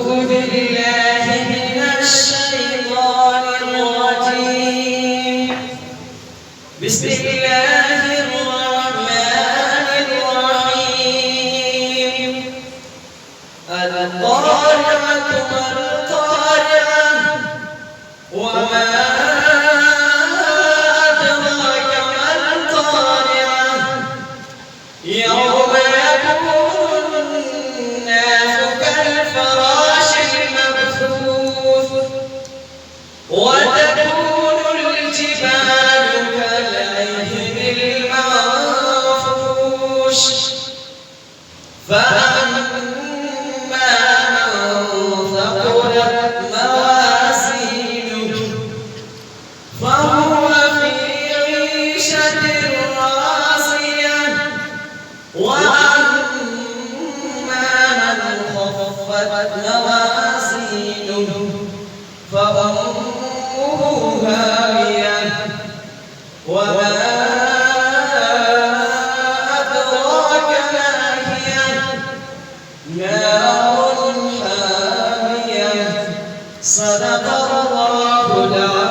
بالله من الشيطان الرجيم. بسم الله الرحمن الرحيم. القارعة ما القارعة وما أدراك ما القارعة يوم يكون الناس كالفراش المبثوث وتكون الجبال كالعهن المنفوش فأما من ثقلت موازينه فهو في عيشة راضية وأما من خفت موازينه فأمه هاوية وما أدراك ما هي نار حامية. صدق الله العظيم.